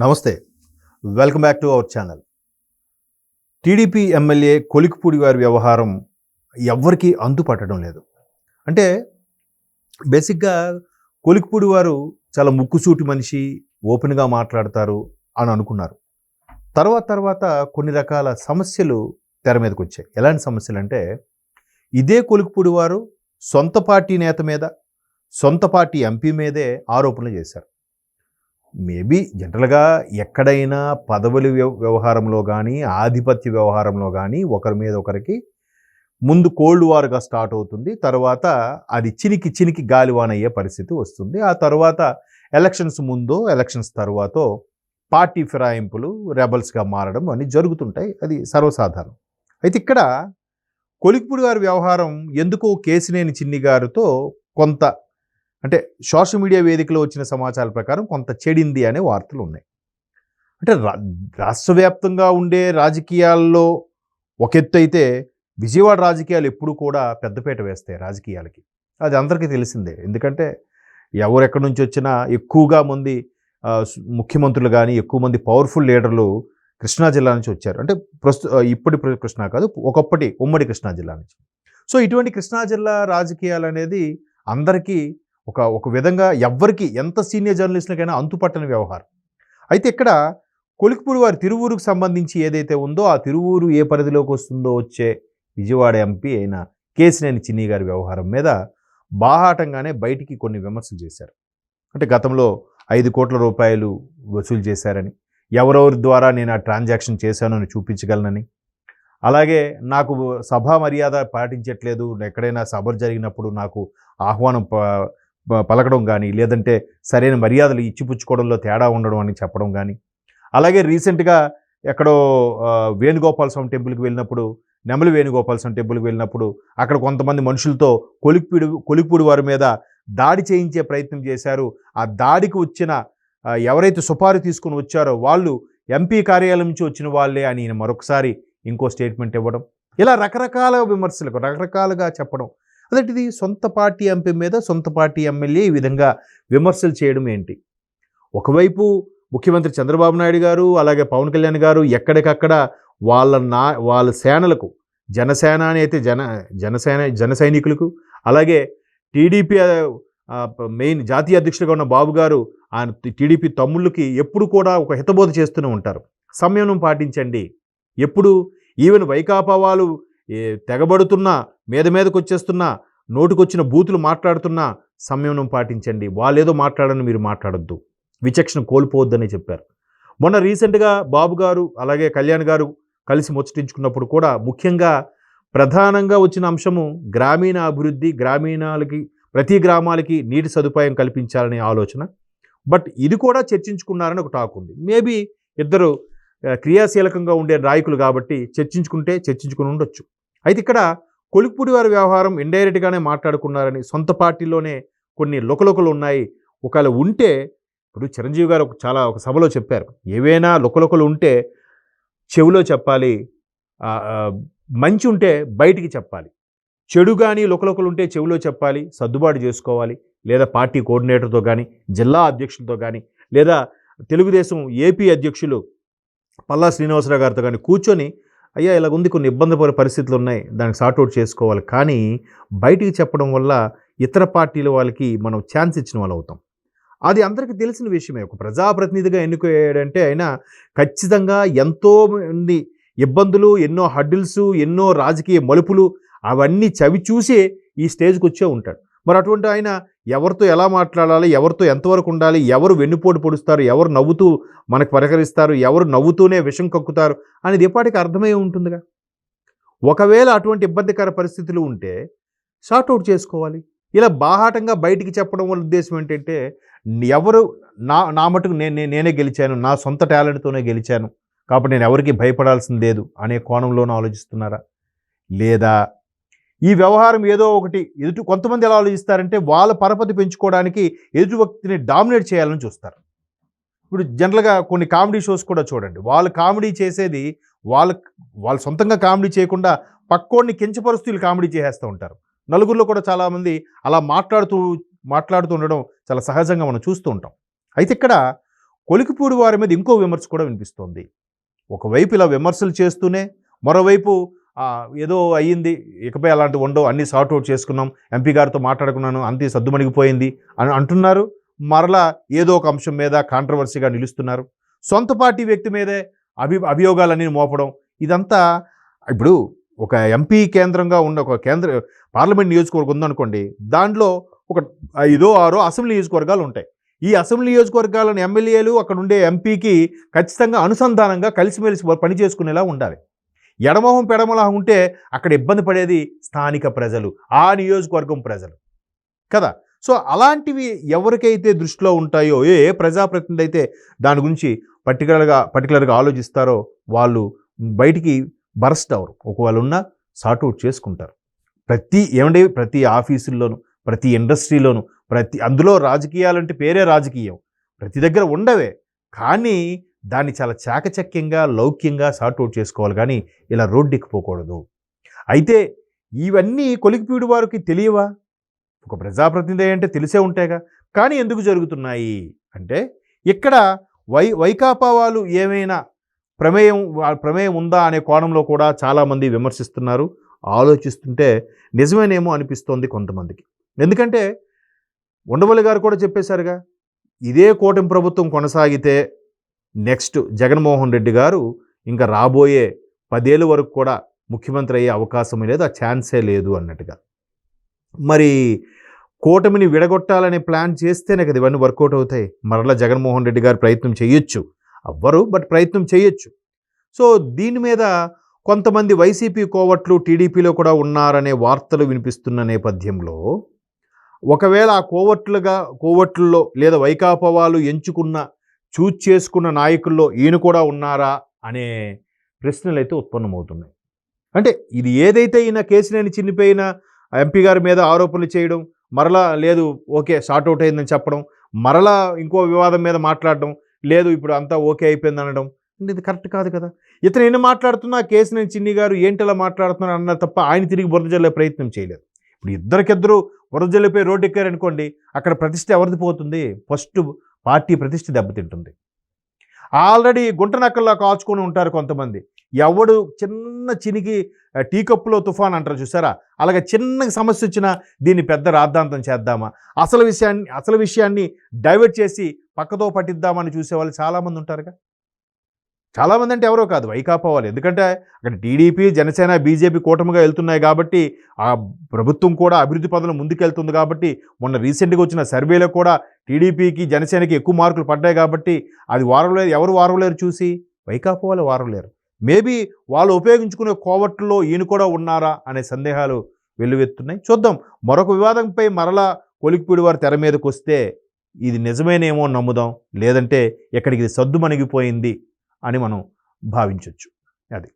నమస్తే. Welcome back to our channel. TDP MLA Kolikapudi వారి వ్యవహారం ఎవ్వరికీ అంతుపట్టడం లేదు. అంటే బేసిక్‌గా కొలిక్పూడి వారు చాలా ముక్కుసూటి మనిషి, ఓపెన్‌గా మాట్లాడతారు అని అనుకున్నారు. తర్వాత కొన్ని రకాల సమస్యలు తెర మీదకొచ్చాయి. ఎలాంటి సమస్యలంటే, ఇదే కొలిక్పూడి వారు సొంత పార్టీ నేత మీద, సొంత పార్టీ ఎంపీ మీదే ఆరోపణలు చేశారు. మేబీ జనరల్‌గా ఎక్కడైనా పదవుల వ్యవహారంలో కానీ, ఆధిపత్య వ్యవహారంలో కానీ ఒకరి మీద ఒకరికి ముందు కోల్డ్ వార్‌గా స్టార్ట్ అవుతుంది. తర్వాత అది చినికి గాలివాన అయ్యే పరిస్థితి వస్తుంది. ఆ తర్వాత ఎలక్షన్స్ ముందో, ఎలక్షన్స్ తర్వాతో పార్టీ ఫిరాయింపులు, రెబల్స్‌గా మారడం అన్నీ జరుగుతుంటాయి. అది సర్వసాధారణం. అయితే ఇక్కడ కొలిక్పూడి గారి వ్యవహారం ఎందుకో కేశినేని చిన్ని గారితో కొంత అంటే సోషల్ మీడియా వేదికలో వచ్చిన సమాచారం ప్రకారం కొంత చెడింది అనే వార్తలు ఉన్నాయి. అంటే రాష్ట్ర వ్యాప్తంగా ఉండే రాజకీయాల్లో ఒక ఎత్తు అయితే, విజయవాడ రాజకీయాలు ఎప్పుడు కూడా పెద్దపీట వేస్తాయి రాజకీయాలకి. అది అందరికీ తెలిసిందే. ఎందుకంటే ఎవరెక్కడి నుంచి వచ్చినా ఎక్కువగా మంది ముఖ్యమంత్రులు కానీ, ఎక్కువ మంది పవర్ఫుల్ లీడర్లు కృష్ణా జిల్లా నుంచి వచ్చారు. అంటే ఇప్పటి కృష్ణా కాదు, ఒకప్పటి ఉమ్మడి కృష్ణా జిల్లా నుంచి. సో ఇటువంటి కృష్ణా జిల్లా రాజకీయాలు అనేది అందరికీ ఒక విధంగా ఎవ్వరికి, ఎంత సీనియర్ జర్నలిస్టులకైనా అంతుపట్టని వ్యవహారం. అయితే ఇక్కడ కొలిక్పూడి వారి తిరువూరుకు సంబంధించి ఏదైతే ఉందో, ఆ తిరువూరు ఏ పరిధిలోకి వస్తుందో వచ్చే విజయవాడ ఎంపీ అయిన కేశినేని చిన్ని గారి వ్యవహారం మీద బాహాటంగానే బయటికి కొన్ని విమర్శలు చేశారు. అంటే గతంలో 5 కోట్ల రూపాయలు వసూలు చేశారని, ఎవరెవరి ద్వారా నేను ఆ ట్రాన్సాక్షన్ చేశానని చూపించగలనని, అలాగే నాకు సభా మర్యాద పాటించట్లేదు, ఎక్కడైనా సభ జరిగినప్పుడు నాకు ఆహ్వానం పలకడం కానీ, లేదంటే సరైన మర్యాదలు ఇచ్చిపుచ్చుకోవడంలో తేడా ఉండడం అని చెప్పడం కానీ, అలాగే రీసెంట్గా ఎక్కడో వేణుగోపాల స్వామి టెంపుల్కి వెళ్ళినప్పుడు, నెమలి వేణుగోపాల స్వామి టెంపుల్కి వెళ్ళినప్పుడు అక్కడ కొంతమంది మనుషులతో కొలిక్పూడి వారి మీద దాడి చేయించే ప్రయత్నం చేశారు. ఆ దాడికి వచ్చిన ఎవరైతే సుపారీ తీసుకుని వచ్చారో వాళ్ళు ఎంపీ కార్యాలయం నుంచి వచ్చిన వాళ్ళే అని మరొకసారి ఇంకో స్టేట్మెంట్ ఇవ్వడం, ఇలా రకరకాల విమర్శలకు రకరకాలుగా చెప్పడం. అదేంటిది, సొంత పార్టీ ఎంపీ మీద సొంత పార్టీ ఎమ్మెల్యే ఈ విధంగా విమర్శలు చేయడం ఏంటి? ఒకవైపు ముఖ్యమంత్రి చంద్రబాబు నాయుడు గారు, అలాగే పవన్ కళ్యాణ్ గారు ఎక్కడికక్కడ వాళ్ళ సేనలకు, జనసేన అని అయితే జన సైనికులకు, అలాగే టీడీపీ మెయిన్ జాతీయ అధ్యక్షుడిగా ఉన్న బాబు గారు ఆయన టీడీపీ తమ్ముళ్ళకి ఎప్పుడు కూడా ఒక హితబోధ చేస్తూనే ఉంటారు. సంయమనం పాటించండి. ఎప్పుడు ఈవెన్ వైకాపా వాళ్ళు తెగబడుతున్నా, మీదకు వచ్చేస్తున్నా, నోటుకొచ్చిన బూతులు మాట్లాడుతున్నా సంయమనం పాటించండి. వాళ్ళేదో మాట్లాడని మీరు మాట్లాడొద్దు, విచక్షణ కోల్పోవద్దని చెప్పారు. మొన్న రీసెంట్గా బాబు గారు అలాగే కళ్యాణ్ గారు కలిసి ముచ్చటించుకున్నప్పుడు కూడా ముఖ్యంగా ప్రధానంగా వచ్చిన అంశము గ్రామీణ అభివృద్ధి, ప్రతి గ్రామాలకి నీటి సదుపాయం కల్పించాలనే ఆలోచన. బట్ ఇది కూడా చర్చించుకున్నారని ఒక టాక్ ఉంది. మేబీ ఇద్దరు క్రియాశీలకంగా ఉండే నాయకులు కాబట్టి చర్చించుకుని ఉండొచ్చు. అయితే ఇక్కడ కొలిక్పూడి వారి వ్యవహారం ఇండైరెక్ట్గానే మాట్లాడుకున్నారని, సొంత పార్టీలోనే కొన్ని లుకలుకలు ఉన్నాయి, ఒకవేళ ఉంటే, ఇప్పుడు చిరంజీవి గారు ఒక సభలో చెప్పారు, ఏవైనా లుకలుకలు ఉంటే చెవిలో చెప్పాలి, మంచి ఉంటే బయటికి చెప్పాలి, చెడు కానీ లుకలుకలు ఉంటే చెవిలో చెప్పాలి, సర్దుబాటు చేసుకోవాలి, లేదా పార్టీ కోఆర్డినేటర్తో కానీ, జిల్లా అధ్యక్షులతో కానీ, లేదా తెలుగుదేశం ఏపీ అధ్యక్షులు పల్లా శ్రీనివాసరావు గారితో కానీ కూర్చొని, అయ్యా ఇలా ఉంది, కొన్ని ఇబ్బందిపడే పరిస్థితులు ఉన్నాయి, దానికి సార్ట్అవుట్ చేసుకోవాలి. కానీ బయటికి చెప్పడం వల్ల ఇతర పార్టీల వాళ్ళకి మనం ఛాన్స్ ఇచ్చిన వాళ్ళు అవుతాం. అది అందరికీ తెలిసిన విషయమే. ఒక ప్రజాప్రతినిధిగా ఎన్నుకోయాడంటే ఆయన ఖచ్చితంగా ఎంతో మంది ఇబ్బందులు, ఎన్నో హడ్డిల్స్, ఎన్నో రాజకీయ మలుపులు అవన్నీ చవి చూసే ఈ స్టేజ్కి వచ్చే ఉంటాడు. మరి అటువంటి ఆయన ఎవరితో ఎలా మాట్లాడాలి, ఎవరితో ఎంతవరకు ఉండాలి, ఎవరు వెన్నుపోటు పొడుస్తారు, ఎవరు నవ్వుతూ మనకు పరిహరిస్తారు, ఎవరు నవ్వుతూనే విషం కక్కుతారు అనేది ఎప్పటికీ అర్థమై ఉంటుందిగా. ఒకవేళ అటువంటి ఇబ్బందికర పరిస్థితులు ఉంటే సార్ట్అవుట్ చేసుకోవాలి. ఇలా బాహాటంగా బయటికి చెప్పడం వల్ల ఉద్దేశం ఏంటంటే, ఎవరు నా మటుకు నేనే గెలిచాను, నా సొంత టాలెంట్తోనే గెలిచాను కాబట్టి నేను ఎవరికి భయపడాల్సింది లేదు అనే కోణంలోనూ ఆలోచిస్తున్నారా? లేదా ఈ వ్యవహారం ఏదో ఒకటి కొంతమంది ఎలా ఆలోచిస్తారంటే, వాళ్ళ పరపతి పెంచుకోవడానికి ఎదుటి వ్యక్తిని డామినేట్ చేయాలని చూస్తారు. ఇప్పుడు జనరల్గా కొన్ని కామెడీ షోస్ కూడా చూడండి, వాళ్ళు కామెడీ చేసేది వాళ్ళు సొంతంగా కామెడీ చేయకుండా పక్కోడిని కించపరుస్తూ వీళ్ళు కామెడీ చేసేస్తూ ఉంటారు. నలుగురిలో కూడా చాలామంది అలా మాట్లాడుతూ ఉండడం చాలా సహజంగా మనం చూస్తూ ఉంటాం. అయితే ఇక్కడ కొలికిపూడి వారి మీద ఇంకో విమర్శ కూడా వినిపిస్తోంది. ఒకవైపు ఇలా విమర్శలు చేస్తూనే మరోవైపు ఏదో అయ్యింది, ఇకపై అలాంటివి ఉండవు, అన్నీ సార్ట్అవుట్ చేసుకున్నాం, ఎంపీ గారితో మాట్లాడుకున్నాను, అంతే సద్దుమణిగిపోయింది అని అంటున్నారు. మరలా ఏదో ఒక అంశం మీద కాంట్రవర్సీగా నిలుస్తున్నారు. సొంత పార్టీ వ్యక్తి మీదే అభియోగాలన్నీ మోపడం, ఇదంతా ఇప్పుడు ఒక ఎంపీ కేంద్రంగా ఉన్న ఒక పార్లమెంట్ నియోజకవర్గం ఉందనుకోండి, దాంట్లో ఒక 5-6 అసెంబ్లీ నియోజకవర్గాలు ఉంటాయి. ఈ అసెంబ్లీ నియోజకవర్గాలను ఎమ్మెల్యేలు అక్కడ ఉండే ఎంపీకి ఖచ్చితంగా అనుసంధానంగా కలిసిమెలిసి పని చేసుకునేలా ఉండాలి. ఎడమొహం పెడమలా ఉంటే అక్కడ ఇబ్బంది పడేది స్థానిక ప్రజలు, ఆ నియోజకవర్గం ప్రజలు కదా. సో అలాంటివి ఎవరికైతే దృష్టిలో ఉంటాయో, ఏ ప్రజాప్రతినిధి అయితే దాని గురించి పర్టికులర్గా ఆలోచిస్తారో వాళ్ళు బయటికి బరస్ట్ అవరు. ఒకవేళ ఉన్నా సార్ట్అవుట్ చేసుకుంటారు. ప్రతి ఆఫీసుల్లోనూ, ప్రతి ఇండస్ట్రీలోనూ, అందులో రాజకీయాలంటే పేరే రాజకీయం, ప్రతి దగ్గర ఉండవే. కానీ దాన్ని చాలా చాకచక్యంగా, లౌక్యంగా సార్ట్అవుట్ చేసుకోవాలి, కానీ ఇలా రోడ్డెక్కిపోకూడదు. అయితే ఇవన్నీ కొలికిపూడి వారికి తెలియవా? ఒక ప్రజాప్రతినిధి అంటే తెలిసే ఉంటాయిగా. కానీ ఎందుకు జరుగుతున్నాయి అంటే, ఇక్కడ వైకాపా వాళ్ళు ఏమైనా ప్రమేయం ఉందా అనే కోణంలో కూడా చాలామంది విమర్శిస్తున్నారు. ఆలోచిస్తుంటే నిజమేనేమో అనిపిస్తోంది కొంతమందికి. ఎందుకంటే ఉండవల్లి గారు కూడా చెప్పేశారుగా, ఇదే కూటమి ప్రభుత్వం కొనసాగితే నెక్స్ట్ జగన్మోహన్ రెడ్డి గారు ఇంకా రాబోయే 10 ఏళ్ళ వరకు కూడా ముఖ్యమంత్రి అయ్యే అవకాశమే లేదు, ఆ ఛాన్సే లేదు అన్నట్టుగా. మరి కూటమిని విడగొట్టాలనే ప్లాన్ చేస్తేనే కదా ఇవన్నీ వర్కౌట్ అవుతాయి. మరలా జగన్మోహన్ రెడ్డి గారు ప్రయత్నం చేయొచ్చు, అవ్వరు, బట్ ప్రయత్నం చేయొచ్చు. సో దీని మీద కొంతమంది వైసీపీ కోవట్లు టీడీపీలో కూడా ఉన్నారనే వార్తలు వినిపిస్తున్న నేపథ్యంలో, ఒకవేళ ఆ కోవట్లలో లేదా వైకాపా వాళ్ళు చూజ్ చేసుకున్న నాయకుల్లో ఈయన కూడా ఉన్నారా అనే ప్రశ్నలు అయితే ఉత్పన్నమవుతున్నాయి. అంటే ఇది ఏదైతే ఈయన కేసినేని చిన్నిపోయిన ఎంపీ గారి మీద ఆరోపణలు చేయడం, మరలా లేదు ఓకే సార్ట్అవుట్ అయిందని చెప్పడం, మరలా ఇంకో వివాదం మీద మాట్లాడడం, లేదు ఇప్పుడు అంతా ఓకే అయిపోయింది అనడం, ఇది కరెక్ట్ కాదు కదా. ఇతను ఎన్ని మాట్లాడుతున్నా కేసినేని చిన్ని గారు ఏంటిలా మాట్లాడుతున్నారు అన్నారు తప్ప ఆయన తిరిగి బురద జల్లే ప్రయత్నం చేయలేదు. ఇప్పుడు ఇద్దరికిద్దరు బురద జల్లిపోయి రోడ్డు ఎక్కారనుకోండి, అక్కడ ప్రతిష్ట ఎవరిది పోతుంది? ఫస్ట్ పార్టీ ప్రతిష్ట దెబ్బతింటుంది. ఆల్రెడీ గుంటనక్కల్లా కాచుకొని ఉంటారు కొంతమంది. ఎవడు చినికి టీ కప్పులో తుఫాన్ అంటారు చూసారా, అలాగే చిన్న సమస్య వచ్చినా దీన్ని పెద్ద రాద్ధాంతం చేద్దామా, అసలు విషయాన్ని డైవర్ట్ చేసి పక్కతో పట్టిద్దామని చూసేవాళ్ళు చాలామంది ఉంటారుగా. చాలామంది అంటే ఎవరో కాదు, వైకాపా వాళ్ళు. ఎందుకంటే అక్కడ టీడీపీ, జనసేన, బీజేపీ కూటమిగా వెళ్తున్నాయి కాబట్టి, ఆ ప్రభుత్వం కూడా అభివృద్ధి పదంలో ముందుకెళ్తుంది కాబట్టి, మొన్న రీసెంట్గా వచ్చిన సర్వేలో కూడా టీడీపీకి, జనసేనకి ఎక్కువ మార్కులు పడ్డాయి కాబట్టి, అది వారవలేరు. ఎవరు వారవలేరు చూసి? వైకాపా వాళ్ళు వారవలేరు. మేబీ వాళ్ళు ఉపయోగించుకునే కోవట్లో ఈయన కూడా ఉన్నారా అనే సందేహాలు వెల్లువెత్తున్నాయి. చూద్దాం. మరొక వివాదంపై మరలా కొలికిపూడి వారు తెర మీదకి వస్తే ఇది నిజమేనేమో నమ్ముదాం, లేదంటే ఎక్కడికి సద్దుమణిగిపోయింది అని మనం భావించవచ్చు. అది.